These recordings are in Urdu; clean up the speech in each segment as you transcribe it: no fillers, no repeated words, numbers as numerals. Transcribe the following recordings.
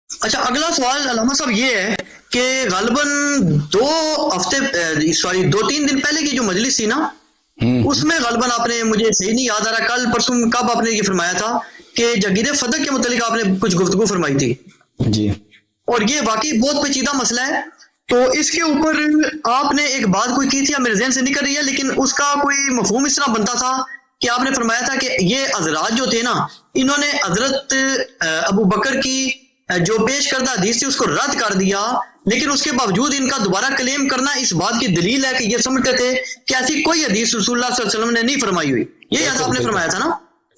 اچھا، اگلا سوال علامہ صاحب یہ ہے کہ غالباً 2 تین دن پہلے کی جو مجلس تھی نا، اس میں غالباً آپ نے، مجھے صحیح نہیں یاد آ رہا کل پرسوں کب آپ نے یہ فرمایا تھا کہ جاگیر فدق کے متعلق آپ نے کچھ گفتگو فرمائی تھی جی، اور یہ واقعی بہت پیچیدہ مسئلہ ہے. تو اس کے اوپر آپ نے ایک بات کوئی کی تھی، اب میرے ذہن سے نکل رہی ہے، لیکن اس کا کوئی مفہوم اس طرح بنتا تھا کہ آپ نے فرمایا تھا کہ یہ حضرات جو تھے نا، انہوں نے حضرت ابو بکر کی جو پیش کردہ حدیث تھی اس کو رد کر دیا، لیکن اس کے باوجود ان کا دوبارہ کلیم کرنا اس بات کی دلیل ہے کہ یہ سمجھتے تھے کہ ایسی کوئی حدیث رسول اللہ صلی اللہ علیہ وسلم نے نہیں فرمائی ہوئی. یہ یاد آپ نے فرمایا تھا نا؟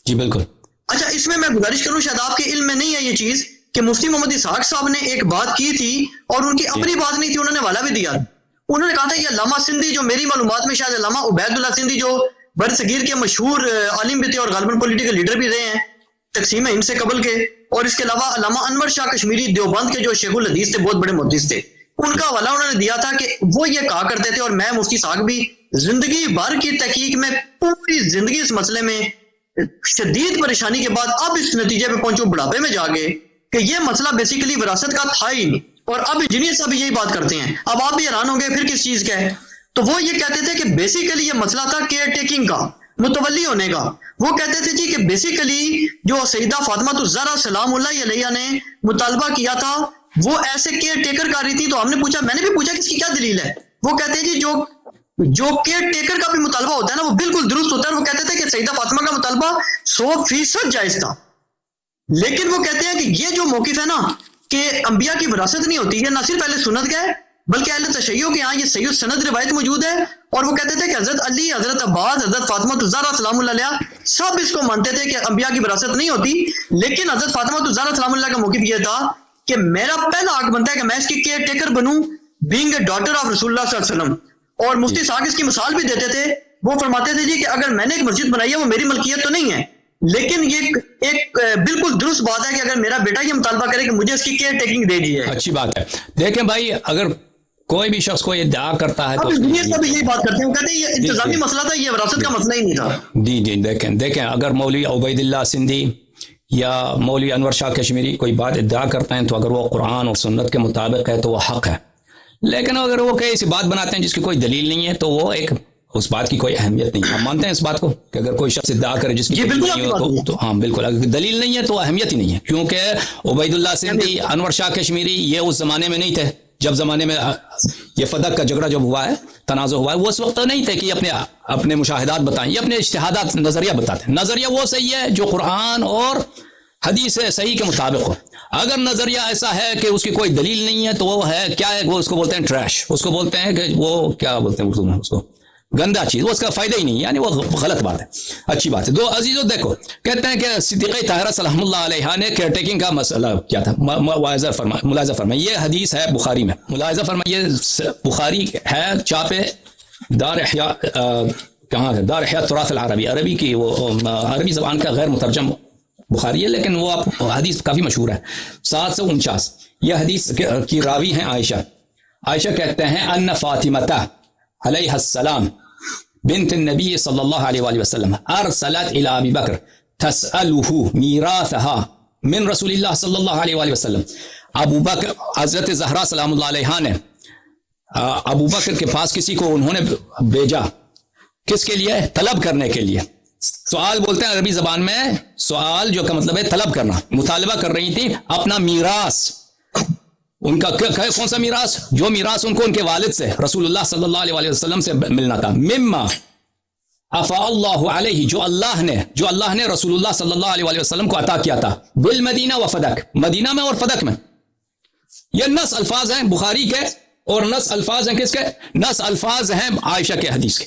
جی بالکل. اچھا، اس میں گزارش کروں، شاید آپ کے علم میں نہیں ہے یہ چیز، کہ مفتی محمد اسحاق صاحب نے ایک بات کی تھی اور ان کی اپنی بات نہیں تھی، انہوں نے حوالہ بھی دیا. انہوں نے کہا تھا یہ علامہ سندھی، جو میری معلومات میں شاید علامہ عبید اللہ سندھی جو بر صغیر کے مشہور عالم بھی تھے اور غالباً پولیٹیکل لیڈر بھی رہے ہیں تقسیم ہند سے قبل کے، اور اس کے علاوہ علامہ انور شاہ کشمیری دیوبند کے جو شیخ الحدیث تھے، بہت بڑے محدث تھے، ان کا حوالہ انہوں نے دیا تھا کہ وہ یہ کہا کرتے تھے، اور میں مفتی اسحاق بھی زندگی بھر کی تحقیق میں پوری زندگی اس مسئلے میں شدید پریشانی کے بعد اب اس نتیجے پہ پہنچوں بڑھاپے میں جا گئے کہ یہ مسئلہ بیسیکلی وراثت کا تھا ہی نہیں، اور اب انجینئر صاحب یہی بات کرتے ہیں. اب آپ بھی حیران ہوں گے پھر کس چیز کا ہے. تو وہ یہ کہتے تھے کہ بیسیکلی یہ مسئلہ تھا کیئر ٹیکنگ کا، متولی ہونے کا. وہ کہتے تھے جی کہ بیسیکلی جو سیدہ فاطمہ الزہرا سلام اللہ علیہا نے مطالبہ کیا تھا وہ ایسے کیئر ٹیکر کر رہی تھی. تو ہم نے پوچھا، میں نے بھی پوچھا کہ اس کی کیا دلیل ہے. وہ کہتے ہیں جی جو کیئر ٹیکر کا بھی مطالبہ ہوتا ہے نا وہ بالکل درست ہوتا ہے. وہ کہتے تھے کہ سیدہ فاطمہ کا مطالبہ 100% جائز تھا، لیکن وہ کہتے ہیں کہ یہ جو موقف ہے نا کہ انبیاء کی وراثت نہیں ہوتی، یہ نہ صرف اہل سنت کا ہے بلکہ اہل تشیع کے ہاں یہ صحیح سند روایت موجود ہے. اور وہ کہتے تھے کہ حضرت علی، حضرت عباس، حضرت فاطمہ الزہرا سلام اللہ علیہا سب اس کو مانتے تھے کہ انبیاء کی وراثت نہیں ہوتی، لیکن حضرت فاطمہ الزہرا سلام اللہ کا موقف یہ تھا کہ میرا پہلا حق بنتا ہے کہ میں اس کی care taker Bannu, being a daughter of رسول اللہ صلی اللہ علیہ وسلم. اور مفتی اسحاق اس کی مثال بھی دیتے تھے. وہ فرماتے تھے جی کہ اگر میں نے ایک مسجد بنائی ہے وہ میری ملکیت تو نہیں ہے، لیکن یہ ایک بالکل درست بات ہے کہ اگر میرا بیٹا یہ مطالبہ کرے کہ مجھے اس کی کیئر ٹیکنگ دے دی ہے. اچھی بات ہے. دیکھیں بھائی، اگر کوئی بھی شخص کو یہ ادعا کرتا ہے تو دنیا سے بھی یہی بات کرتے ہیں، وہ کہتے ہیں یہ انتظامی مسئلہ تھا، یہ وراثت کا مسئلہ ہی نہیں تھا. جی دیکھیں اگر مولوی عبید اللہ سندھی یا مولوی انور شاہ کشمیری کوئی بات ادعا کرتے ہیں تو اگر وہ قرآن اور سنت کے مطابق ہے تو وہ حق ہے، لیکن اگر وہ کئی ایسی بات بناتے ہیں جس کی کوئی دلیل نہیں ہے تو وہ ایک اس بات کی کوئی اہمیت نہیں. ہم مانتے ہیں اس بات کو کہ اگر کوئی شخص ادعا کرے جس کی دلیل نہیں ہو تو ہاں بالکل، اگر دلیل نہیں ہے تو اہمیت ہی نہیں ہے. کیونکہ عبید اللہ سندھی، انور شاہ کشمیری یہ اس زمانے میں نہیں تھے جب زمانے میں یہ فدق کا جھگڑا جب ہوا ہے، تنازع ہوا ہے، وہ اس وقت نہیں تھے کہ یہ اپنے مشاہدات بتائیں، یہ اپنے اجتہادات نظریہ بتاتے ہیں. نظریہ وہ صحیح ہے جو قرآن اور حدیث صحیح کے مطابق ہو. اگر نظریہ ایسا ہے کہ اس کی کوئی دلیل نہیں ہے تو وہ ہے کیا ہے، وہ اس کو بولتے ہیں ٹریش، اس کو بولتے ہیں کہ وہ کیا بولتے ہیں اردو میں، اس کو گندا چیز، وہ اس کا فائدہ ہی نہیں ہے، یعنی وہ غلط بات ہے. اچھی بات ہے. دو عزیزو دیکھو، کہتے ہیں کہ صدیقہ طاہرہ سلام اللہ علیہا نے کیئر ٹیکنگ کا مسئلہ کیا تھا. ملاحظہ فرمائیں، یہ حدیث ہے بخاری میں، ملاحظہ فرمائیں یہ بخاری ہے، چاپے دار احیاء، کہاں ہے، دار احیاء تراث العربی، عربی کی وہ عربی زبان کا غیر مترجم بخاری ہے، لیکن وہ حدیث کافی مشہور ہے. 749 یہ حدیث کی راوی ہیں عائشہ کہتے ہیں ان فاطمہ علیہ السلام بنت النبی صلی اللہ علیہ وآلہ وسلم ارسلت الى ابی بکر تسألہ میراثها من رسول اللہ صلی اللہ علیہ وآلہ وسلم. ابو بکر، حضرت زہرا سلام اللہ علیہا نے ابو بکر کے پاس کسی کو انہوں نے بھیجا، کس کے لیے؟ طلب کرنے کے لیے. سوال بولتے ہیں عربی زبان میں، سوال جو کا مطلب ہے طلب کرنا، مطالبہ کر رہی تھی اپنا میراث. ان کا کون سا میراث؟ جو میراث ان کو ان کے والد سے، رسول اللہ صلی اللہ علیہ وسلم سے ملنا تھا. مما افاء اللہ علیہ، جو اللہ نے رسول اللہ صلی اللہ علیہ وسلم کو عطا کیا تھا، بالمدینہ و فدق، مدینہ میں اور فدق میں. یہ نص الفاظ ہیں بخاری کے، اور نص الفاظ ہیں کس کے؟ نص الفاظ ہیں عائشہ کے حدیث کے،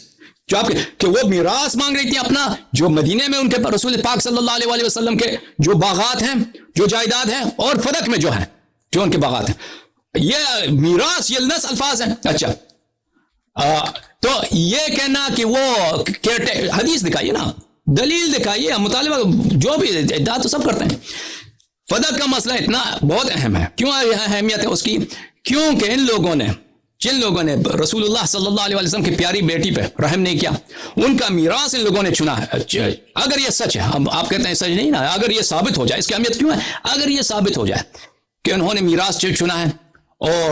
جو آپ کہ وہ میراث مانگ رہی تھی اپنا، جو مدینے میں ان کے رسول پاک صلی اللہ علیہ وسلم کے جو باغات ہیں، جو جائیداد ہیں، اور فدق میں جو ہیں، جو ان کے باغات ہیں، یہ میراث، یہ نص الفاظ ہیں. اچھا، تو یہ کہنا کہ وہ حدیث دکھائیے نا، دلیل دکھائیے، مطالبہ جو بھی ادعا تو سب کرتے ہیں. فدق کا مسئلہ اتنا بہت اہم ہے. کیوں اہمیت ہے اس کی؟ کیونکہ جن لوگوں نے رسول اللہ صلی اللہ علیہ وسلم کی پیاری بیٹی پہ رحم نہیں کیا، ان کا میراث ان لوگوں نے چنا ہے. اگر یہ سچ ہے، آپ کہتے ہیں سچ نہیں نا، اگر یہ ثابت ہو جائے، اس کی اہمیت کیوں ہے؟ اگر یہ ثابت ہو جائے کہ انہوں نے میراث چنا ہے اور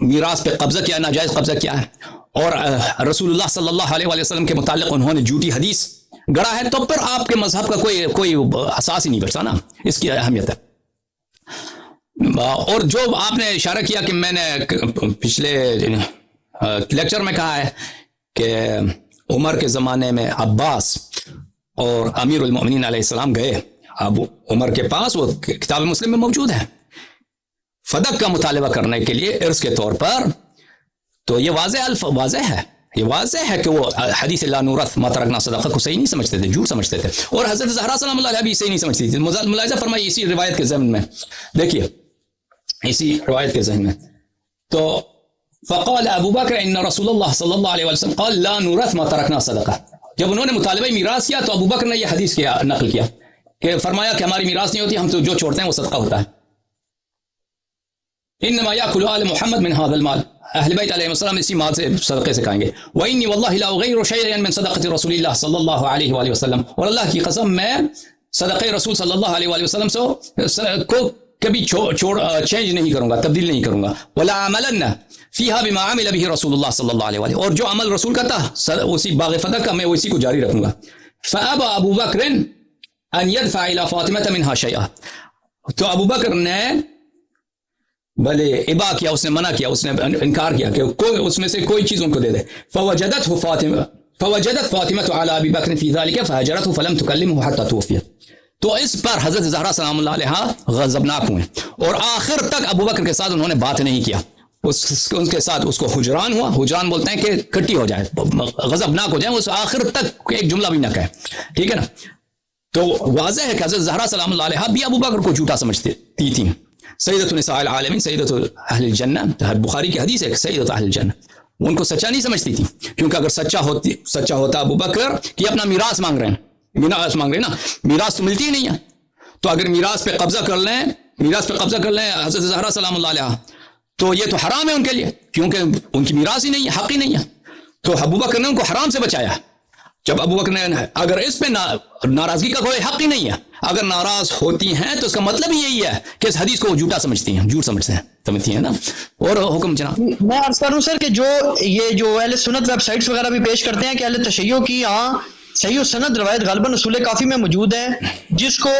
میراث پہ قبضہ کیا، ناجائز قبضہ کیا ہے، اور رسول اللہ صلی اللہ علیہ وسلم کے متعلق انہوں نے جھوٹی حدیث گڑا ہے، تو پھر آپ کے مذہب کا کوئی اساس ہی نہیں بچتا نا. اس کی اہمیت ہے. اور جو آپ نے اشارہ کیا کہ میں نے پچھلے لیکچر میں کہا ہے کہ عمر کے زمانے میں عباس اور امیر المؤمنین علیہ السلام گئے اب عمر کے پاس، وہ کتاب مسلم میں موجود ہے، فدق کا مطالبہ کرنے کے لیے ارث کے طور پر. تو یہ واضح ہے، یہ واضح ہے کہ وہ حدیث لا نورث ما ترکنا صدقہ کو صحیح نہیں سمجھتے تھے، جھوٹ سمجھتے تھے. اور حضرت زہرا سلام اللہ علیہ بھی صحیح نہیں سمجھتی تھی. ملاحظہ فرمائیے اسی روایت کے ضمن میں، دیکھیے اسی روایت کے ذہن میں. تو فقال ابو بکر ان رسول اللہ صلی اللہ علیہ وسلم قال لا نورث ما ترکنا صدقہ. جب انہوں نے مطالبہ میراث کیا تو ابو بکر نے یہ حدیث نقل کیا کہ فرمایا کہ ہماری میراث نہیں ہوتی، ہم تو جو چھوڑتے ہیں وہ صدقہ ہوتا ہے. انما یاکل آل محمد من هذا المال، اہل بیت علیہ السلام اسی مال سے صدقے سے کھائیں گے. وانی والله لا اغیر شیئا من صدقۃ رسول اللہ صلی اللہ علیہ وآلہ وسلم، اور اللہ کی قسم میں صدقے رسول صلی اللہ علیہ وآلہ وسلم سے کو کبھی چینج نہیں کروں گا، تبدیل نہیں کروں گا. ولا عملن فیها بما عمل به رسول اللہ صلی اللہ علیہ وآلہ، اور جو عمل رسول کا تھا اسی باغ فتح کا میں اسی کو جاری رکھوں گا. فابى ابو بکر ان يدفع الى فاطمہ منها شیئا، تو ابو بکر نے بھلے ابا کیا، اس نے منع کیا، اس نے انکار کیا کہ کوئی اس میں سے کوئی چیز ان کو دے دے. فوجدت فاطمہ على ابی بکر فی ذلك فهجرته فلم تكلمه حتى توفی. تو اس پر حضرت زہرا سلام اللہ علیہ غضبناک ہوئے اور آخر تک ابو بکر کے ساتھ انہوں نے بات نہیں کیا. ان کے ساتھ اس کو حجران ہوا، حجران بولتے ہیں کہ کٹی ہو جائے، غضبناک ہو جائے، اس آخر تک ایک جملہ بھی نہ کہے. ٹھیک ہے نا. تو واضح ہے کہ حضرت زہرا سلام اللہ علیہ بھی ابو بکر کو جھوٹا سمجھتی تھی. سیدۃ نساء العالمین، سیدۃ اہل الجنہ، بخاری کی حدیث ہے سیدۃ اہل الجنہ. ان کو سچا نہیں سمجھتی تھی، کیونکہ اگر سچا ہوتا ابو بکر کہ اپنا میراث مانگ رہے ہیں نا، میراث تو ملتی ہی نہیں ہے. تو اگر میراث پہ قبضہ کر لیں حضرت زہرا سلام اللہ علیہ، تو یہ تو حرام ہے ان کے لیے، کیونکہ ان کی میراث ہی نہیں ہے، حق ہی نہیں ہے. تو ابو بکر نے ان کو حرام سے بچایا. جب ابو بکر نے اگر اس پہ ناراضگی کا کوئی حق ہی نہیں ہے، اگر ناراض ہوتی ہیں تو اس کا مطلب یہی ہے کہ اس حدیث کو وہ جھوٹا سمجھتی ہیں، جھوٹ سمجھتی ہیں نا. اور حکم جناب میں عرض کروں سر کہ جو اہل سنت ویب سائٹس وغیرہ بھی پیش کرتے ہیں کہ اہل تشیع کی صحیح و سند روایت غالباً اصول کافی میں موجود ہے، جس کو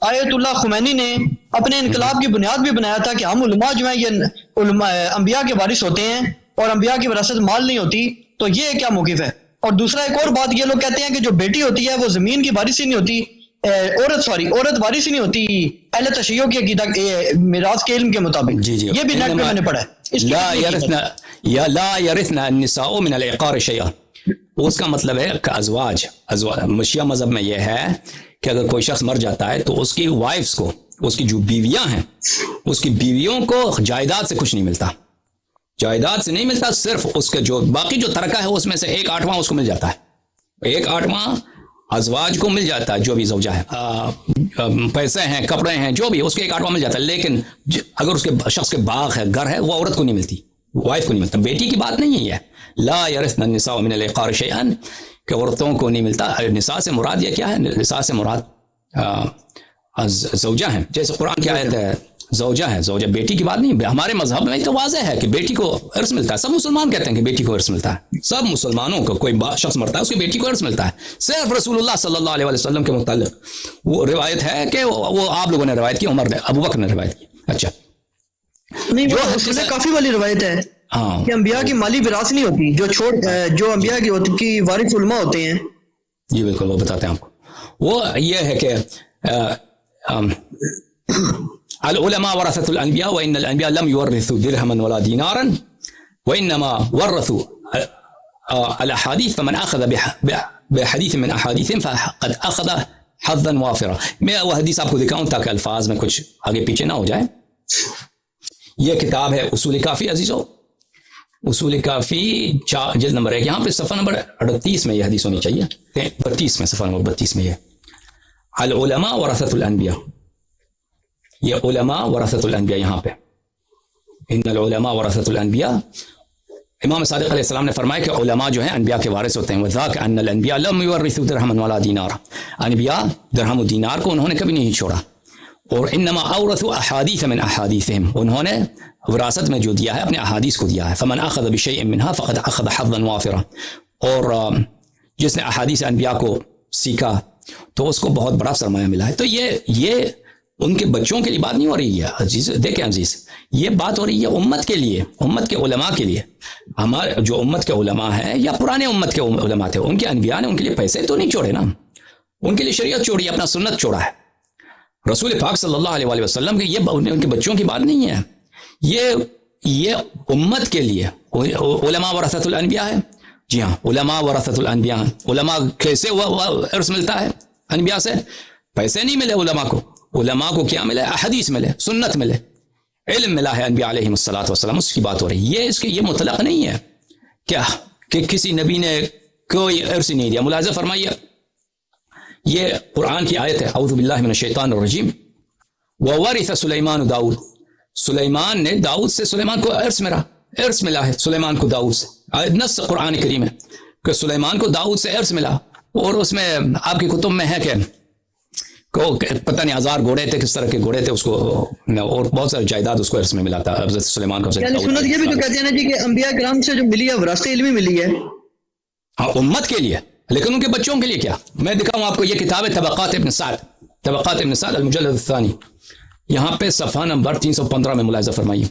آیت اللہ خمینی نے اپنے انقلاب کی بنیاد بھی بنایا تھا کہ ہم علماء جو ہیں یہ انبیاء کے وارث ہوتے ہیں اور انبیاء کی وراثت مال نہیں ہوتی. تو یہ کیا موقف ہے؟ اور دوسرا ایک اور بات یہ لوگ کہتے ہیں کہ جو بیٹی ہوتی ہے وہ زمین کی وارث ہی نہیں ہوتی، عورت وارث ہی نہیں ہوتی اہل تشیع کی عقیدہ میراث کے علم کے مطابق. جی یہ بھی نیٹ پہ میں نے پڑھا ہے. لا يرثن النساء من العقار شيئا، اس کا مطلب ہے کہ ازواج شیعہ مذہب میں یہ ہے کہ اگر کوئی شخص مر جاتا ہے تو اس کی وائفز کو، اس کی جو بیویاں ہیں، اس کی بیویوں کو جائیداد سے کچھ نہیں ملتا، جائیداد سے نہیں ملتا، صرف اس کے جو باقی جو ترکہ ہے اس میں سے 1/8 اس کو مل جاتا ہے، 1/8 ازواج کو مل جاتا ہے، جو بھی زوجہ ہے، پیسے ہیں، کپڑے ہیں، جو بھی اس کے 1/8 مل جاتا ہے. لیکن اگر اس کے شخص کے باغ ہے، گھر ہے، وہ عورت کو نہیں ملتی، وائف کو نہیں ملتا. بیٹی کی بات نہیں ہے یہ لا يرثن النساء من العقار شيئا کہ عورتوں کو نہیں ملتا. نساء سے مراد یہ کیا ہے؟ نساء سے مراد زوجہ ہیں، جیسے قرآن کی آیت ہے زوجہ ہے، زوجہ بیٹی کی بات نہیں. ہمارے مذہب میں تو واضح ہے کہ بیٹی کو ارث ملتا ہے. سب مسلمان کہتے ہیں کہ بیٹی کو ارث ملتا ہے، سب مسلمانوں کو کوئی شخص مرتا ہے اس کی بیٹی کو ارث ملتا ہے. صرف رسول اللہ صلی اللہ علیہ وسلم کے متعلق وہ روایت ہے کہ وہ آپ لوگوں نے روایت کی، عمر نے، ابو بکر نے روایت کی. اچھا نہیں، وہ اصول کافی والی روایت ہے کہ انبیاء کی مالی وراثت نہیں ہوتی، جو انبیاء کی وارث علماء ہوتے ہیں. جی بالکل، وہ بتاتے ہیں آپ کو. وہ یہ ہے کہ العلماء ورثة الانبیاء وان الانبیاء لم يورثوا درهما ولا دینارا وانما ورثوا الاحاديث فمن اخذ بحديث من احاديثهم فقد اخذ حظا وافرا. میں وہ حدیث آپ کو دکھاؤں تاکہ الفاظ میں کچھ آگے پیچھے نہ ہو جائے. یہ کتاب ہے اصول کافی عزیزو، اصول کافی جلد نمبر 1، یہاں پہ صفحہ نمبر 38 میں یہ حدیث ہونی چاہیے، 32 میں، صفحہ نمبر 32 میں یہ العلماء ورثۃ الانبیاء، یہ علماء ورثۃ الانبیاء یہاں پہ ان العلماء ورثۃ الانبیاء. امام صادق علیہ السلام نے فرمایا کہ علماء جو ہیں انبیاء کے وارث ہوتے ہیں. وذاک ان الانبیاء لم یورثوا درہما ولا دینارا، انبیاء درہم و دینار کو انہوں نے کبھی نہیں چھوڑا. اور انما اورثوا احادیث من احادیثہم، انہوں نے وراثت میں جو دیا ہے اپنے احادیث کو دیا ہے. فمن اخذ بشیء منها فقد اخذ حظا وافرا، اور جس نے احادیث انبیاء کو سیکھا تو اس کو بہت بڑا سرمایہ ملا ہے. تو یہ ان کے بچوں کے لیے بات نہیں ہو رہی ہے عزیز. دیکھیں عزیز، یہ بات ہو رہی ہے امت کے لیے، امت کے علماء کے لیے. ہمارے جو امت کے علماء ہیں یا پرانے امت کے علماء تھے، ان کے انبیاء نے ان کے لیے پیسے تو نہیں چھوڑے نا، ان کے لیے شریعت چھوڑی، اپنا سنت چھوڑا ہے. رسول پاک صلی اللہ علیہ وآلہ وسلم کے یہ ان کے بچوں کی بات نہیں ہے، یہ امت کے لیے. علماء ورثۃ الانبیاء ہے. جی ہاں، علماء ورثۃ الانبیاء ہیں. علماء کیسے عرص ملتا ہے انبیاء سے؟ پیسے نہیں ملے علماء کو. علماء کو کیا ملے؟ احادیث ملے، سنت ملے، علم ملا ہے انبیاء علیہم الصلوۃ والسلام. اس کی بات ہو رہی ہے. یہ مطلق نہیں ہے کیا کہ کسی نبی نے کوئی عرص نہیں دیا. ملاحظہ فرمائیے، یہ قرآن کی آیت ہے، اعوذ باللہ من الشیطان الرجیم. وورث سلیمان داؤد، سلیمان نے داؤد سے، سلیمان کو عرص ملا ہے سلیمان کو داؤد سے. نص قرآن کریم ہے کہ سلیمان کو داؤد سے عرص ملا. اور اس میں آپ کی کتب میں ہے کہ پتہ نہیں 1000 گھوڑے تھے، کس طرح کے گھوڑے تھے اس کو، اور بہت سارے جائیداد اس کو عرص میں ملا تھا حضرت سلیمان کو. یعنی سنت یہ بھی تو کہتے ہیں نا جی کہ انبیاء کرام سے جو ملی ہے وراثت علمی ملی ہے. ہاں، امت کے لیے، لیکن ان کے بچوں کے لیے کیا؟ میں دکھاؤں آپ کو، یہ کتاب ہے طبقات ابن سعد المجلد الثانی، یہاں پہ صفحہ نمبر 315 میں ملاحظہ فرمائیے.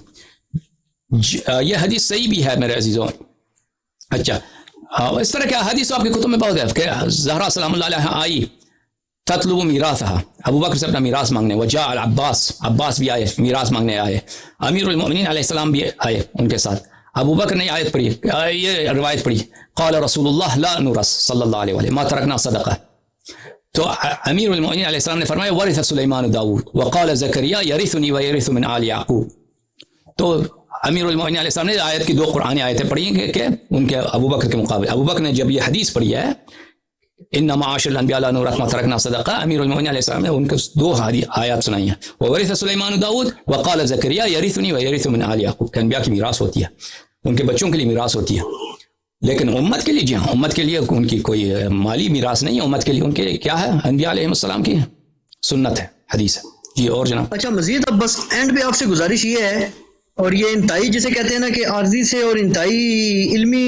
یہ حدیث صحیح بھی ہے میرے عزیزوں. اچھا، اس طرح کے حدیث آپ کی کتب میں بہت ہے کہ زہرا سلام اللہ علیہ آئی تطلب میراثها، ابو بکر سے اپنا میراث مانگنے. وجاء عباس بھی آئے میراث مانگنے آئے. امیر المؤمنین علیہ السلام بھی آئے ان کے ساتھ. ابو بکر نے آیت پڑھی، یہ روایت پڑھی، قال رسول اللہ لا نورث صلی اللہ علیہ وآلہ ما ترکنا صدقہ. تو امیر المؤمنین علیہ السلام نے فرمایا ورث سلیمان داؤد وقال زکریا یرثنی ویرث من آل یعقوب. تو امیر المؤمنین علیہ السلام نے آیت کی 2 قرآنی آیتیں پڑھی کہ ان کے ابو بکر کے مقابلے. ابو بکر نے جب یہ حدیث پڑھی ہے ان معاشر الانبیاء لا نورث ما ترکنا صدقہ، امیر المؤمنین علیہ السلام نے ان کو 2 آیات سنائی ہیں. وورث سلیمان داؤد وقال زکریا یرثنی ویرث من آل یعقوب، کہ انبیاء کی میراث ہوتی ہے، ان کے بچوں کے لیے میراث ہوتی ہے. لیکن امت کے لیے، جی ہاں، امت کے لیے ان کی کوئی مالی میراث نہیں ہے. امت کے لیے ان کے کیا ہے؟ انبیاء علیہ السلام کی سنت ہے، حدیث ہے. جی اور جناب. اچھا، مزید اب بس اینڈ پہ آپ سے گزارش یہ ہے، اور یہ انتہائی جسے کہتے ہیں نا کہ عارضی سے اور انتہائی علمی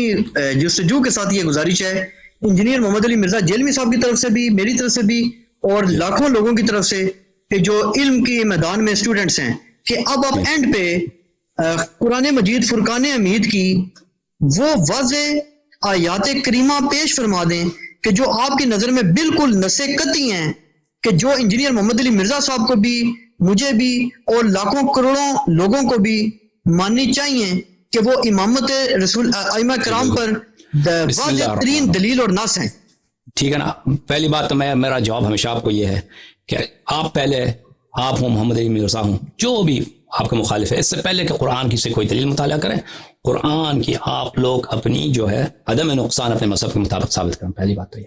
جستجو کے ساتھ یہ گزارش ہے انجینئر محمد علی مرزا جیلمی صاحب کی طرف سے بھی، میری طرف سے بھی، اور لاکھوں لوگوں کی طرف سے کہ جو علم کے میدان میں اسٹوڈنٹس ہیں، کہ اب آپ اینڈ پہ قرآن مجید فرقان حمید کی وہ واضح آیات کریمہ پیش فرما دیں کہ جو آپ کی نظر میں بالکل نص قطعی ہیں، کہ جو انجینئر محمد علی مرزا صاحب کو بھی، مجھے بھی، اور لاکھوں کروڑوں لوگوں کو بھی ماننی چاہیے کہ وہ امامت رسول ائمہ کرام پر واضح ترین دلیل اور نص ہیں. ٹھیک ہے نا. پہلی بات تو میرا جواب ہمیشہ آپ کو یہ ہے کہ آپ ہوں محمد علی مرزا ہوں، جو بھی آپ کا مخالف ہے، اس سے پہلے کہ قرآن کی سے کوئی دلیل مطالعہ کریں، قرآن کی آپ لوگ اپنی جو ہے عدم نقصان اپنے مذہب کے مطابق ثابت کریں. پہلی بات تو یہ.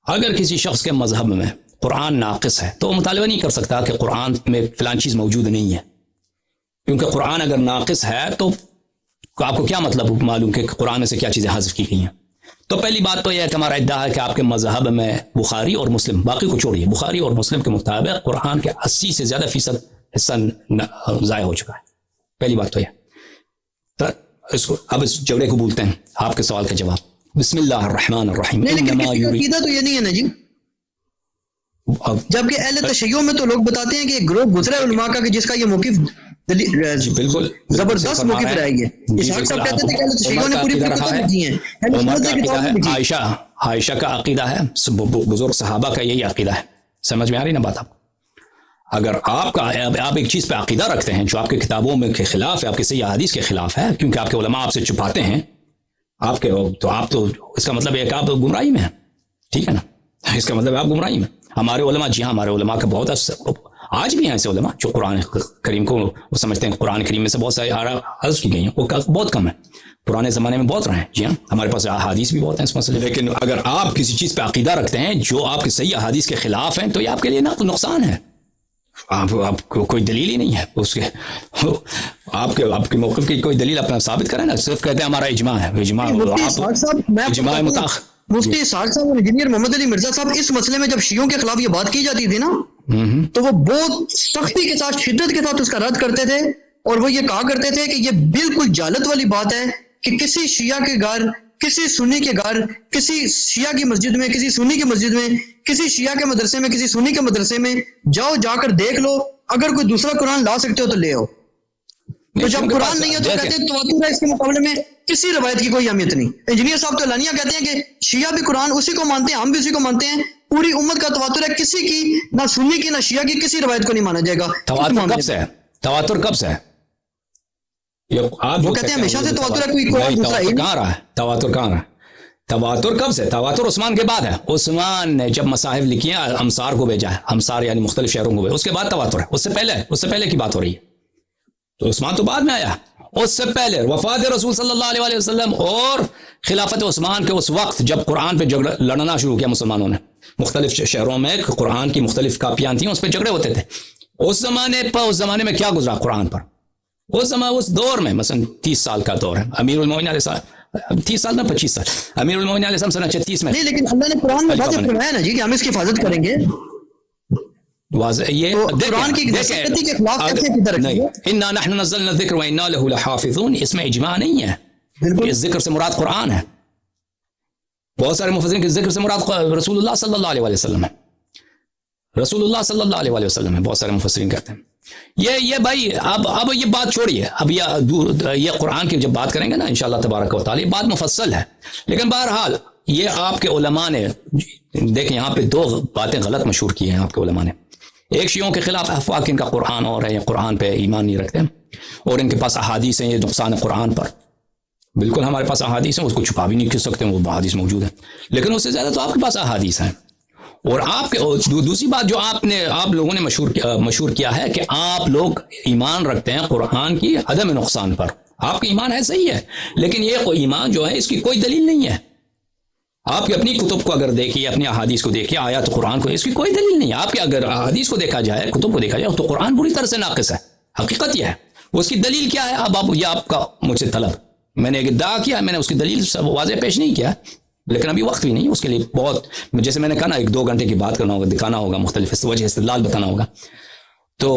اگر کسی شخص کے مذہب میں قرآن ناقص ہے تو وہ مطالبہ نہیں کر سکتا کہ قرآن میں فلان چیز موجود نہیں ہے، کیونکہ قرآن اگر ناقص ہے تو آپ کو کیا مطلب معلوم کہ قرآن میں سے کیا چیزیں حذف کی گئی ہیں. تو پہلی بات تو یہ ہے کہ ہمارا ادعا ہے کہ آپ کے مذہب میں بخاری اور مسلم، باقی کو چھوڑیے، بخاری اور مسلم کے مطابق قرآن کے 80 سے زیادہ فیصد حصہ ضائع ہو چکا ہے. پہلی بات تو یہ. تو اب اس جوڑے کو بولتے ہیں آپ کے سوال کا جواب. بسم اللہ الرحمن الرحیم. عقیدہ تو یہ نہیں ہے نا جی، جبکہ اہل تشیع میں تو لوگ بتاتے ہیں کہ ایک گروہ گزرا ہے علماء کا کہ جس کا یہ موقف بالکل زبردست موقف رہا ہے. اسحاق صاحب کہتے تھے کہ اہل تشیع نے پوری کتاب لکھی ہیں. عائشہ کا عقیدہ ہے، بزرگ صحابہ کا یہی عقیدہ ہے. سمجھ میں آ رہی نا بات آپ کو؟ اگر آپ ایک چیز پہ عقیدہ رکھتے ہیں جو آپ کے کتابوں میں کے خلاف ہے، آپ کے صحیح احادیث کے خلاف ہے، کیونکہ آپ کے علماء آپ سے چھپاتے ہیں آپ تو اس کا مطلب ہے کہ آپ گمراہی میں ہیں. ٹھیک ہے نا، اس کا مطلب ہے آپ گمراہی میں. ہمارے علماء، جی ہاں، ہمارے علماء کا بہت آج بھی ہیں ایسے علماء جو قرآن کریم کو وہ سمجھتے ہیں قرآن کریم میں سے بہت ساری حذف کی گئی ہیں، وہ بہت کم ہے. پرانے زمانے میں بہت رہے ہیں. جی ہاں، ہمارے پاس احادیث بھی بہت ہیں اس مسئلے. لیکن اگر آپ کسی چیز پہ عقیدہ رکھتے ہیں جو آپ کے صحیح احادیث کے خلاف ہیں تو یہ آپ کے لیے نقصان ہے. آپ کو کوئی دلیل ہی نہیں ہے اس کے. آپ کے موقف کی کوئی دلیل اپنا ثابت کریں نا. صرف کہتے ہیں ہمارا اجماع ہے. اجماع مفتی اسحاق صاحب اور انجینئر محمد علی مرزا صاحب اس مسئلے میں جب شیعوں کے خلاف یہ بات کی جاتی تھی نا تو وہ بہت سختی کے ساتھ شدت کے ساتھ اس کا رد کرتے تھے، اور وہ یہ کہا کرتے تھے کہ یہ بالکل جہالت والی بات ہے کہ کسی شیعہ کے گھر، کسی سنی کے گھر، کسی شیعہ کی مسجد میں، کسی سنی کی مسجد میں، کسی شیعہ کے مدرسے میں، کسی سنی کے مدرسے میں جاؤ، جا کر دیکھ لو، اگر کوئی دوسرا قرآن لا سکتے ہو تو لے آؤ۔ تو جب قرآن نہیں ہے تو کہتے ہیں تواتر ہے، اس کے مقابلے میں کسی روایت کی کوئی اہمیت نہیں۔ انجینئر صاحب تو اعلانیہ کہتے ہیں کہ شیعہ بھی قرآن اسی کو مانتے ہیں، ہم بھی اسی کو مانتے ہیں، پوری امت کا تواتر ہے، کسی کی نہ سنی کی نہ شیعہ کی کسی روایت کو نہیں مانا جائے گا۔ تواتر کب سے ہے؟ تواتر کب سے ہے؟ وہ کہتے ہیں ہمیشہ سے تواتر ہے، کوئی دوسرا ہی کہاں رہا ہے؟ تواتر کہاں رہا ہے؟ تواتر کب سے؟ تواتر عثمان کے بعد ہے۔ عثمان نے جب مصاحف لکھی ہیں امصار کو بھیجا ہے، امصار یعنی مختلف شہروں کو بھیجا، اس کے بعد تواتر ہے، اس سے پہلے ہے، اس سے پہلے کی بات ہو رہی ہے۔ تو عثمان تو بعد میں آیا، اس سے پہلے وفات رسول صلی اللہ علیہ وسلم اور خلافت عثمان کے اس وقت جب قرآن پہ جھگڑا لڑنا شروع کیا مسلمانوں نے، مختلف شہروں میں قرآن کی مختلف کاپیاں تھیں، اس پہ جھگڑے ہوتے تھے۔ اس زمانے میں کیا گزرا قرآن پر؟ اس دور میں مثلا 30 سال کا دور ہے، امیر المومنین علیہ السلام 30 سال نہ 25 سال، امیر المومنین علیہ السلام سنہ 36 میں، نہیں لیکن اللہ نے قرآن میں واضح فرمایا نا جی کہ ہم اس کی حفاظت کریں گے۔ واضح یہ قرآن کی نصیحتی کے خلاف کیسے کی طرف نہیں، انا نحن نزلنا الذکر وانا له لحافظون، اس میں اجماع نہیں ہے، اس ذکر سے مراد قرآن ہے۔ بہت سارے مفسرین کے ذکر سے مراد رسول اللہ صلی اللہ علیہ وسلم ہے، رسول اللہ صلی اللہ علیہ وسلم ہے، بہت سارے مفسرین کہتے ہیں۔ یہ بھائی اب یہ بات چھوڑیے، اب یہ قرآن کی جب بات کریں گے نا انشاءاللہ تبارک و تعالی، بات مفصل ہے، لیکن بہرحال یہ آپ کے علماء نے دیکھیں یہاں پہ 2 باتیں غلط مشہور کی ہیں آپ کے علماء نے۔ ایک شیعوں کے خلاف افواہ کہ ان کا قرآن اور ہے، یہ قرآن پہ ایمان نہیں رکھتے، اور ان کے پاس احادیث ہیں، یہ نقصان ہے قرآن پر۔ بالکل ہمارے پاس احادیث ہیں، اس کو چھپا بھی نہیں کر سکتے، وہ احادیث موجود ہیں، لیکن اس سے زیادہ تو آپ کے پاس احادیث ہیں۔ اور آپ کے دوسری بات جو آپ لوگوں نے مشہور کیا ہے کہ آپ لوگ ایمان رکھتے ہیں قرآن کی عدم نقصان پر۔ آپ کا ایمان ہے، صحیح ہے، لیکن یہ ایمان جو ہے اس کی کوئی دلیل نہیں ہے۔ آپ کی اپنی کتب کو اگر دیکھیے، اپنی احادیث کو دیکھیے، آیات قرآن کو، اس کی کوئی دلیل نہیں ہے۔ آپ کے اگر احادیث کو دیکھا جائے، کتب کو دیکھا جائے، تو قرآن پوری طرح سے ناقص ہے، حقیقت یہ ہے۔ اس کی دلیل کیا ہے؟ یہ آپ کا مجھ سے طلب، میں نے ایک ادعا کیا، میں نے اس کی دلیل واضح پیش نہیں کیا، لیکن ابھی وقت بھی نہیں اس کے لیے، بہت جیسے میں نے کہا نا 1-2 گھنٹے کی بات کرنا ہوگا، دکھانا ہوگا، مختلف وجہ استدلال بتانا ہوگا، تو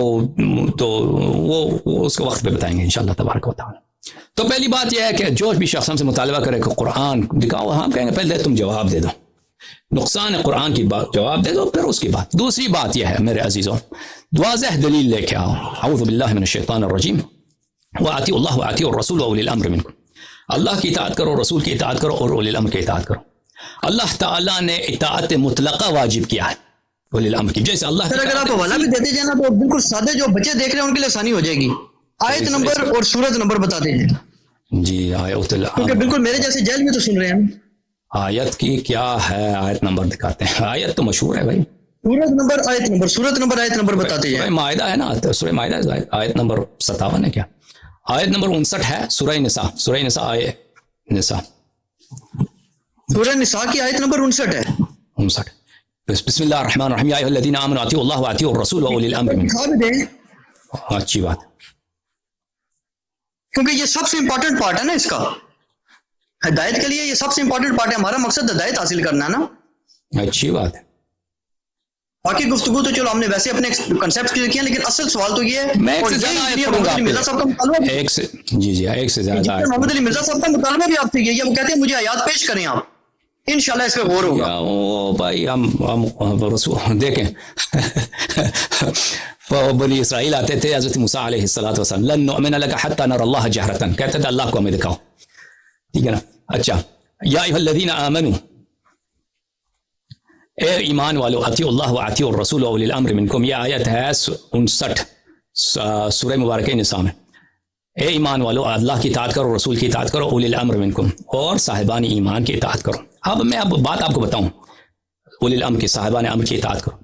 وہ اس کو وقت پہ بتائیں گے انشاءاللہ تبارک و تعالی۔ تو پہلی بات یہ ہے کہ جو بھی شخص ہم سے مطالبہ کرے کہ قرآن دکھاؤ، ہم کہیں گے پہلے تم جواب دے دو، نقصان قرآن کی بات جواب دے دو، پھر اس کی بات۔ دوسری بات یہ ہے میرے عزیزوں، واضح دلیل لے کے آؤ۔ اعوذ باللہ من الشیطان الرجیم، وآتیوا اللہ وآتیوا الرسول واولی الامر منکم، اللہ کی اطاعت کرو، رسول کی اطاعت کرو، اور اولی الامر کی اطاعت کرو۔ اللہ تعالیٰ نے اطاعت مطلقہ واجب کیا ہے اولی الامر کی، جیسے اللہ سر اگر آپ حوالہ بھی دیتے جائیں نا تو بالکل سادے جو بچے دیکھ رہے ہیں ان کے لیے آسانی ہو جائے گی، آیت نمبر اور سورت نمبر بتا دیجیے جی۔ آیت کیونکہ بالکل میرے جیسے جیل میں تو سن رہے ہیں۔ آیت کی کیا ہے؟ آیت نمبر دکھاتے ہیں، آیت تو مشہور ہے بھائی، سورت نمبر، آیت نمبر، سورت نمبر، آیت نمبر بتاتے جائیں۔ سورہ مائدہ ہے نا، سورہ مائدہ آیت نمبر 57 ہے کیا؟ آیت نمبر 59 ہے سورہ نساء، سورہ نساء آیت نساء، سورہ نساء کی آیت نمبر 59 ہے۔ 59 بسم اللہ الرحمن الرحیم، یا ایھا الذین آمنوا اطیعوا اللہ واطیعوا الرسول واولی الامر منکم۔ دکھا بھی دیں اچھی بات، کیونکہ یہ سب سے امپورٹنٹ پارٹ ہے نا اس کا، ہدایت کے لیے یہ سب سے امپورٹنٹ پارٹ ہے، ہمارا مقصد ہدایت حاصل کرنا ہے نا۔ اچھی بات ہے۔ باقی گفتگو تو چلو ہم نے ویسے اپنے کنسیپٹ کلیئر کیا، لیکن اصل سوال تو یہ ہے، میں ایک اور سے یہ زیادہ آیت انجینئر پڑھوں گا محمد علی مرزا صاحب کا مطالبہ بھی، ایک سے جی ایک سے زیادہ انجینئر محمد علی مرزا صاحب کا مطالبہ بھی آپ سے یہ ہے، وہ کہتے ہیں مجھے آیات پیش کریں آپ، انشاءاللہ اس پہ غور ہوگا۔ او بھائی ہم رسول دیکھیں بنی اسرائیل آتے تھے حضرت موسیٰ علیہ السلام، لن نؤمن لک حتی نری اللہ جہرۃ، کہتے تھے اللہ کو ہمیں دکھاؤ، ٹھیک ہے نا۔ اچھا، یا ایھا الذین آمنوا، اے ایمان والو، اطیعوا اللہ واطیعوا الرسول واولی الامر منکم، یہ آیت ہے 59 سورہ مبارکہ نساء میں۔ اے ایمان والو، اللہ کی اطاعت کرو، رسول کی اطاعت کرو، اولی الامر منکم، اور صاحبان ایمان کی اطاعت کرو۔ اب میں بات آپ کو بتاؤں، اولی الامر کی، صاحبان امر کی اطاعت کرو۔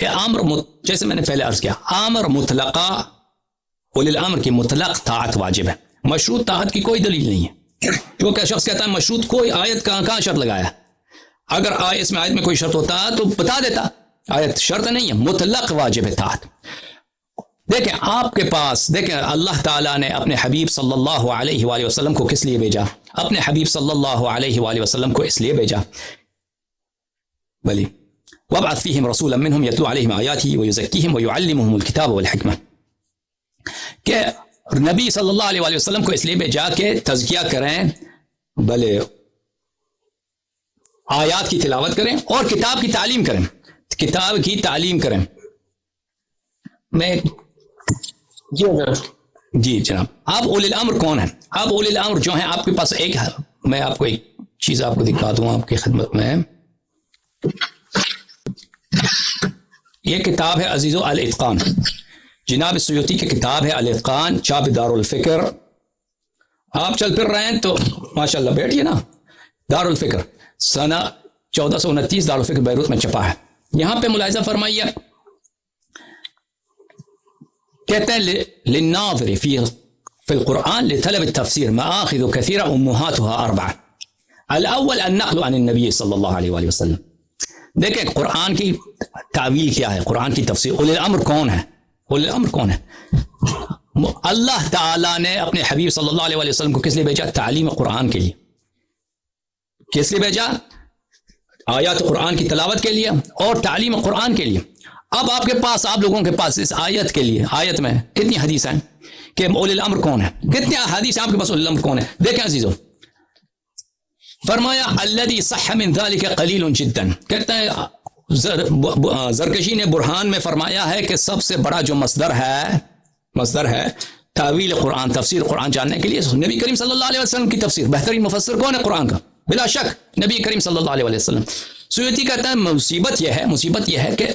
امر جیسے میں نے پہلے عرض کیا، امر مطلقہ، اولی الامر کی مطلق طاعت واجب ہے، مشروط طاعت کی کوئی دلیل نہیں ہے۔ کیونکہ شخص کہتا ہے مشروط، کوئی آیت کہاں شرط لگایا؟ اگر اس میں آیت میں کوئی شرط ہوتا تو بتا دیتا، آیت شرط نہیں ہے، مطلق واجب ہے طاعت۔ دیکھیں آپ کے پاس، دیکھیں اللہ تعالیٰ نے اپنے حبیب صلی اللہ علیہ وآلہ وسلم کو کس لیے بھیجا؟ اپنے حبیب صلی اللہ علیہ وآلہ وسلم کو اس لیے بھیجا بلی وابعث فیہم رسولا منہم یتلو علیہم آیاتہ ویزکیہم ویعلمہم الکتاب والحکمہ، کہ نبی صلی اللہ علیہ وآلہ وسلم کو اس لیے بھیجا کہ تزکیہ کریں، بلے آیات کی تلاوت کریں اور کتاب کی تعلیم کریں، کتاب کی تعلیم کریں۔ میں جی جناب، آپ اولی الامر کون ہیں؟ آپ اولی الامر جو ہیں، آپ کے پاس ایک ہے، میں آپ کو ایک چیز آپ کو دکھا دوں آپ کی خدمت میں۔ یہ کتاب ہے عزیزو الاتقان، جناب سیوطی کی کتاب ہے الاتقان، چاپ دار الفکر۔ آپ چل پھر رہے ہیں تو ماشاءاللہ بیٹھیے نا، دار الفکر سنہ 1429 دار الفکر بیروت میں چھپا ہے۔ یہاں پہ ملاحظہ فرمائیے، کہتے ہیں للناظر فی القرآن لطلب التفسیر مآخذ کثیرہ امہاتها اربعہ، الاول النقل عن النبی صلی اللہ علیہ وآلہ وسلم۔ دیکھیں قرآن کی تعویل کیا ہے، قرآن کی تفسیر، اولی الامر کون ہے؟ اولی الامر کون ہے؟ اللہ تعالیٰ نے اپنے حبیب صلی اللہ علیہ وآلہ وسلم کو کس لیے بھیجا؟ تعلیم قرآن کے لیے۔ کس لیے بھیجا؟ آیات قرآن کی تلاوت کے لیے اور تعلیم قرآن کے لیے۔ اب آپ کے پاس، آپ لوگوں کے پاس اس آیت کے لیے، آیت میں کتنی حدیث ہیں کہ اولی الامر کون ہے؟ کتنی حدیث ہیں آپ کے پاس اولی الامر کون ہے؟ دیکھیں عزیزو، فرمایا الذی صح من ذلک قلیل جدا، کہتا ہے زرکشی نے برہان میں فرمایا ہے کہ سب سے بڑا جو مصدر ہے تعویل قرآن، تفسیر قرآن جاننے کے لیے نبی کریم صلی اللہ علیہ وسلم کی تفسیر۔ بہترین مفسر کون ہے قرآن کا؟ بلا شک نبی کریم صلی اللہ علیہ وسلم۔ سیوطی کہتا ہے مصیبت یہ ہے کہ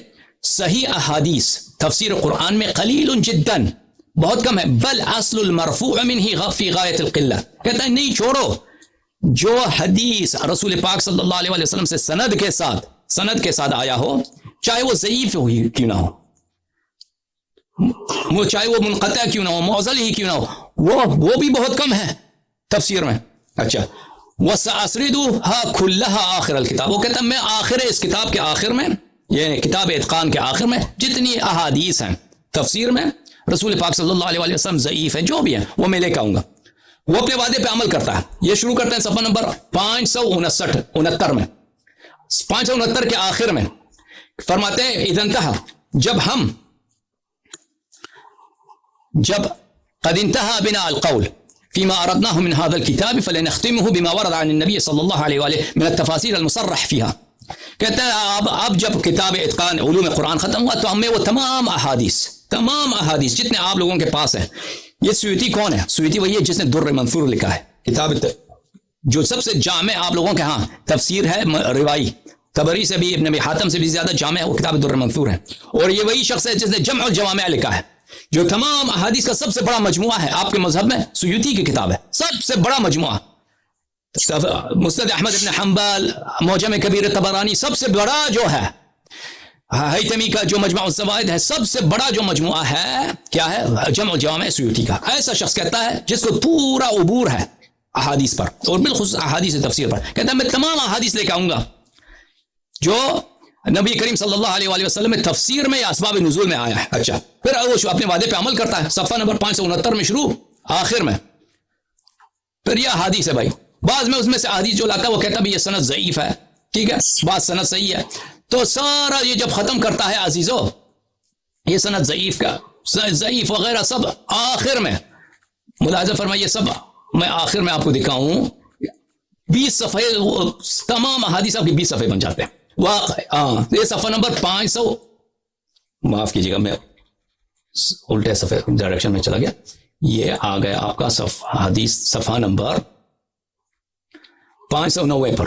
صحیح احادیث تفسیر قرآن میں قلیل جدا، بہت کم ہے، بل اصل المرفوع منہ فی غایت القلہ، کہتا ہے نہیں چھوڑو، جو حدیث رسول پاک صلی اللہ علیہ وسلم سے سند کے ساتھ آیا ہو، چاہے وہ ضعیف ہوئی کیوں نہ ہو، وہ چاہے وہ منقطع کیوں نہ ہو، معضل ہی کیوں نہ ہو، وہ بھی بہت کم ہے تفسیر میں۔ اچھا، وَسَأَسْرِدُهَا كُلَّهَا آخر الکتاب، وہ کہتا ہے میں آخر اس کتاب کے آخر میں، یہ کتاب اتقان کے آخر میں جتنی احادیث ہیں تفسیر میں رسول پاک صلی اللہ علیہ وسلم ضعیف ہے جو بھی ہیں وہ میں لے کے آؤں گا۔ وہ اپنے وعدے پہ عمل کرتا ہے۔ یہ شروع کرتے ہیں صفحہ نمبر 569 میں، 569 کے آخر میں فرماتے ہیں اذا انتہا، جب قد انتہا بنا القول فيما أردناه من هذا الكتاب فلنختمه بما ورد عن النبي صلی اللہ علیہ وآلہ من التفاسیر المصرح فيها، کہتے ہیں اب جب کتاب اتقان علوم قرآن ختم ہوا تو ہمیں وہ تمام احادیث جتنے آپ لوگوں کے پاس ہیں۔ یہ سیوطی کون ہے؟ سیوطی وہی ہے جس نے در منثور لکھا ہے، کتاب جو سب سے جامع آپ لوگوں کے ہاں تفسیر ہے، روائی طبری سے بھی، ابن ابی حاتم سے بھی زیادہ جامع ہے، وہ کتاب در منثور ہے۔ اور یہ وہی شخص ہے جس نے جمع الجوامع لکھا ہے، جو تمام احادیث کا سب سے بڑا مجموعہ ہے آپ کے مذہب میں، سیوطی کی کتاب ہے، سب سے بڑا مجموعہ۔ مسند احمد ابن حنبل، معجم کبیر طبرانی، سب سے بڑا جو ہے حیتمی کا جو مجمع الزوائد ہے، سب سے بڑا جو مجموعہ ہے کیا ہے؟ جمع الجوامع سیوطی کا۔ ایسا شخص کہتا ہے جس کو پورا عبور ہے احادیث پر اور بالخصوص احادیث تفسیر پر، کہتا ہے میں تمام احادیث لے کے آؤں گا جو نبی کریم صلی اللہ علیہ وآلہ وسلم میں تفسیر میں یا اسباب نزول میں آیا ہے۔ اچھا، پھر وہ اپنے وعدے پہ عمل کرتا ہے، صفحہ نمبر 569 میں شروع آخر میں پھر یہ حدیث ہے بھائی، بعض میں اس میں سے حدیث جو لاتا ہے وہ کہتا ہے یہ سند ضعیف ہے، ٹھیک ہے، بعض سند صحیح ہے، تو سارا یہ جب ختم کرتا ہے عزیزو، یہ سند ضعیف وغیرہ سب آخر میں ملاحظہ فرمائیے، سب میں آخر میں آپ کو دکھاؤں 20 صفحے، تمام احادیث آپ کے 20 صفحے بن جاتے ہیں۔ یہ صفحہ نمبر 500، معاف کیجیے گا میں الٹے صفحے ڈائریکشن میں چلا گیا، یہ آ گیا آپ کا حدیث صفحہ نمبر 590 پر،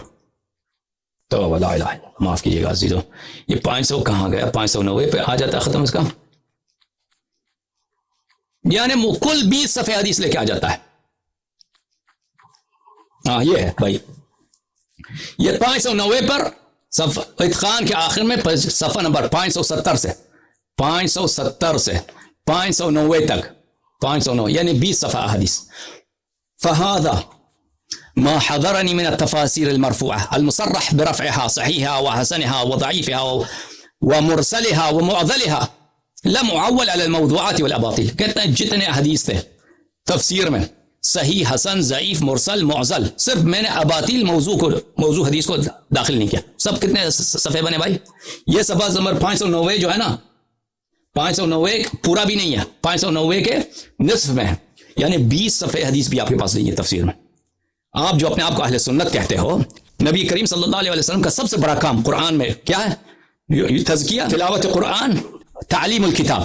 تو لا الہ الا، معاف کیجیے گا عزیزو، یہ 500 کہاں گیا؟ 590 پہ آ جاتا ہے ختم اس کا، یعنی کل 20 صفحے حدیث لے کے آ جاتا ہے۔ ہاں یہ ہے بھائی، یہ 590 پر اتقان کے آخر میں صفحہ نمبر 570 سے 590 تک، 509 یعنی 20 صفحہ حدیث۔ فہذا ما حضرني من التفاسير المرفوعة المصرح برفعها صحيحها وحسنها وضعيفها ومرسلها ومعضلها لم اعول على الموضوعات والاباطيل، کہتے ہیں جتنے حدیث تھے تفسیر میں صحیح، حسن، ضعیف، مرسل، معضل. صرف میں نے اباطیل موضوع حدیث کو داخل نہیں کیا. سب کتنے صفحے بنے بھائی؟ یہ صفحہ نمبر 590 جو ہے نا، 590 پورا بھی نہیں ہے، 590 کے نصف میں ہے، یعنی 20 صفحے حدیث بھی آپ کے پاس نہیں ہے تفسیر میں. آپ جو اپنے آپ کو اہل سنت کہتے ہو، نبی کریم صلی اللہ علیہ وسلم کا سب سے بڑا کام قرآن میں کیا ہے؟ تزکیہ، تلاوت قرآن، تعلیم الکتاب.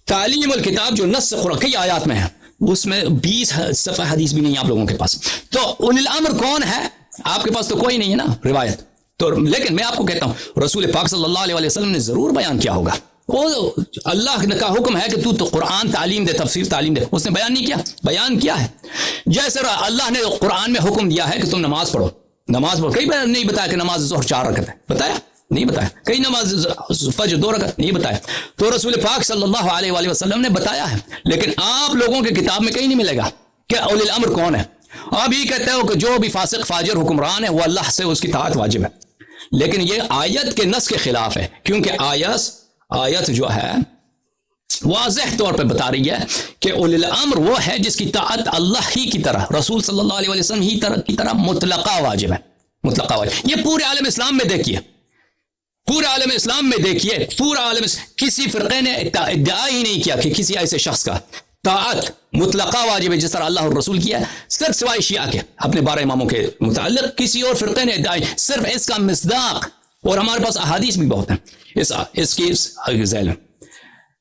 تعلیم الکتاب جو نص قرآن کئی آیات میں ہے، اس میں 20 صفحہ حدیث بھی نہیں ہے آپ لوگوں کے پاس. تو اولی الامر کون ہے؟ آپ کے پاس تو کوئی نہیں ہے نا روایت. تو لیکن میں آپ کو کہتا ہوں رسول پاک صلی اللہ علیہ وسلم نے ضرور بیان کیا ہوگا. وہ اللہ کا حکم ہے کہ تو قرآن تعلیم دے، تفسیر تعلیم دے. اس نے بیان نہیں کیا؟ بیان کیا ہے. جیسے اللہ نے قرآن میں حکم دیا ہے کہ تم نماز پڑھو، نماز پڑھو. کئی بار نہیں بتایا کہ نماز ظہر 4 رکعت ہے، بتایا نہیں؟ بتایا. کئی نماز فجر 2 رکعت نہیں بتایا. تو رسول پاک صلی اللہ علیہ وآلہ وسلم نے بتایا ہے، لیکن آپ لوگوں کے کتاب میں کہیں نہیں ملے گا کہ اولی الامر کون ہے. آپ یہ کہتے ہو کہ جو بھی فاسق فاجر حکمران ہے وہ اللہ سے اس کی اطاعت واجب ہے، لیکن یہ آیت کے نص کے خلاف ہے، کیونکہ آیت جو ہے واضح طور پہ بتا رہی ہے کہ اولی الامر وہ ہے جس کی اطاعت اللہ ہی کی طرح، رسول صلی اللہ علیہ وسلم ہی کی طرح مطلقہ واجب ہے. مطلقہ واجب. یہ پورے عالم اسلام میں دیکھیے، پورے عالم اسلام میں دیکھیے، پورا عالم کسی فرقے نے ادعا ہی نہیں کیا کہ کسی ایسے شخص کا طاعت مطلقہ واجب ہے جس طرح اللہ اور رسول کیا ہے، صرف سوائے شیعہ کے اپنے 12 اماموں کے متعلق. کسی اور فرقے نے ادعا، صرف اس کا مصداق، اور ہمارے پاس احادیث بھی بہت ہیں اس کی ذیل میں.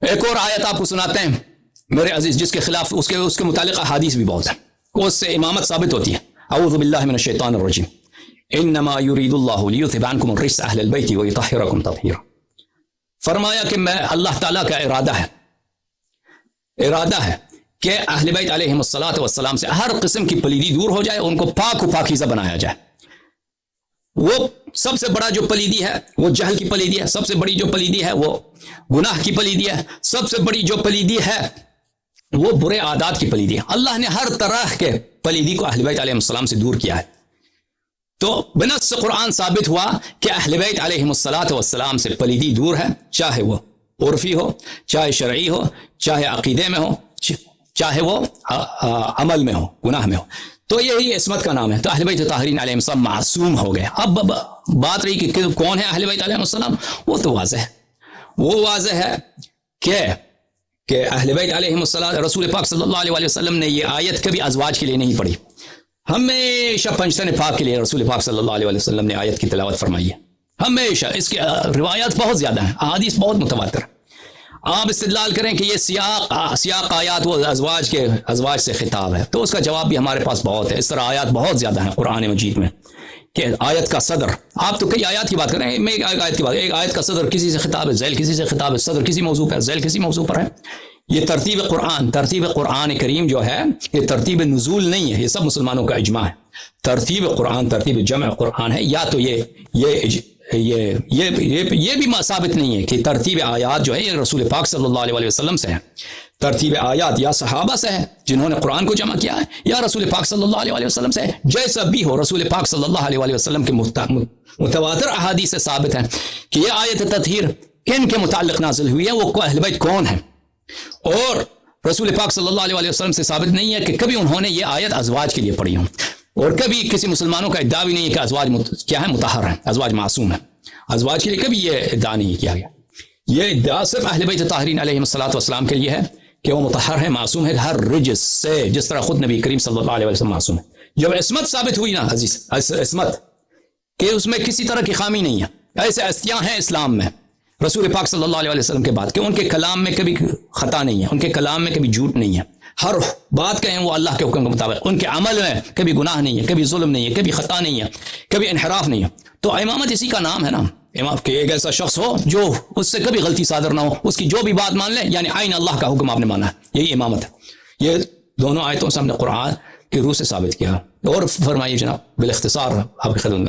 ایک اور آیت آپ کو سناتے ہیں میرے عزیز، جس کے خلاف اس کے متعلق احادیث بھی بہت ہیں، اس سے امامت ثابت ہوتی ہے. اعوذ باللہ من الشیطان الرجیم. انما یرید اللہ لیذھب عنکم الرجس اہل البیت ویطہرکم تطہیرا. فرمایا کہ میں اللہ تعالیٰ کا ارادہ ہے کہ اہل بیت علیہم الصلاۃ والسلام سے ہر قسم کی پلیدی دور ہو جائے، ان کو پاک و پاکیزہ بنایا جائے. وہ سب سے بڑا جو پلیدی ہے وہ جہل کی پلیدی ہے، سب سے بڑی جو پلیدی ہے وہ گناہ کی پلیدی ہے، سب سے بڑی جو پلیدی ہے وہ برے عادات کی پلیدی ہے. اللہ نے ہر طرح کے پلیدی کو اہل بیت علیہم السلام سے دور کیا ہے. تو بنص قرآن ثابت ہوا کہ اہل بیت علیہم الصلاۃ والسلام سے پلیدی دور ہے، چاہے وہ عرفی ہو، چاہے شرعی ہو، چاہے عقیدے میں ہو، چاہے وہ عمل میں ہو، گناہ میں ہو. تو یہی عصمت کا نام ہے. تو اہل بیت طاہرین علیہم السلام معصوم ہو گئے. اب بات رہی کہ کون ہے اہل بیت علیہم السلام، وہ تو واضح ہے. وہ واضح ہے کہ اہل بیت علیہم السلام، رسول پاک صلی اللہ علیہ وسلم نے یہ آیت کبھی ازواج کے لیے نہیں پڑھی، ہمیشہ پنجتن پاک کے لیے رسول پاک صلی اللہ علیہ وسلم نے آیت کی تلاوت فرمائی ہے. ہمیشہ. اس کی روایات بہت زیادہ ہیں، احادیث بہت متواتر. آپ استدلال کریں کہ یہ سیاق آیات وہ ازواج سے خطاب ہے، تو اس کا جواب بھی ہمارے پاس بہت ہے. اس طرح آیات بہت زیادہ ہیں قرآن مجید میں کہ آیت کا صدر، آپ تو کئی آیات کی بات کریں، میں ایک آیت کی بات، ایک آیت کا صدر کسی سے خطاب ہے، ذیل کسی سے خطاب ہے، صدر کسی موضوع پر، ذیل کسی موضوع پر ہے. یہ ترتیب قرآن کریم جو ہے یہ ترتیب نزول نہیں ہے، یہ سب مسلمانوں کا اجماع ہے. ترتیب قرآن ترتیب جمع قرآن ہے. یا تو یہ بھی ثابت نہیں ہے کہ ترتیب آیات جو ہے یہ رسول پاک صلی اللہ علیہ وسلم سے ہے. ترتیب آیات یا صحابہ سے ہے جنہوں نے قرآن کو جمع کیا ہے، یا رسول پاک صلی اللہ علیہ وسلم سے ہے. جیسا بھی ہو، رسول پاک صلی اللہ علیہ وسلم کے متواتر احادیث سے ثابت ہے کہ یہ آیت تطہیر کن کے متعلق نازل ہوئی ہے، وہ اہل بیت کون ہے. اور رسول پاک صلی اللہ علیہ وسلم سے ثابت نہیں ہے کہ کبھی انہوں نے یہ آیت ازواج کے لیے پڑھی ہوں. اور کبھی کسی مسلمانوں کا ادعا بھی نہیں ہے کہ ازواج کیا ہے، مطہر ہیں، ازواج معصوم ہیں. ازواج کے لیے کبھی یہ ادعا نہیں کیا گیا. یہ ادعا صرف اہل بیت طاہرین علیہم الصلوۃ والسلام کے لیے ہے کہ وہ مطہر ہے، معصوم ہے ہر رجس سے، جس طرح خود نبی کریم صلی اللہ علیہ وسلم معصوم ہے. جب عصمت ثابت ہوئی نا عزیز، عصمت کہ اس میں کسی طرح کی خامی نہیں ہے، ایسے استیاں ہیں اسلام میں رسول پاک صلی اللہ علیہ وسلم کے بعد کہ ان کے کلام میں کبھی خطا نہیں ہے، ان کے کلام میں کبھی جھوٹ نہیں ہے، ہر بات کہیں وہ اللہ کے حکم کے مطابق، ان کے عمل میں کبھی گناہ نہیں ہے، کبھی ظلم نہیں ہے، کبھی خطا نہیں ہے، کبھی انحراف نہیں ہے. تو امامت اسی کا نام ہے نا، امام کہ ایک ایسا شخص ہو جو اس سے کبھی غلطی صادر نہ ہو، اس کی جو بھی بات مان لے، یعنی عین اللہ کا حکم آپ نے مانا ہے، یہی امامت ہے. یہ دونوں آیتوں سے ہم نے قرآن کی روح سے ثابت کیا. اور فرمائیے جناب بالاختصار آپ کی خدمت میں.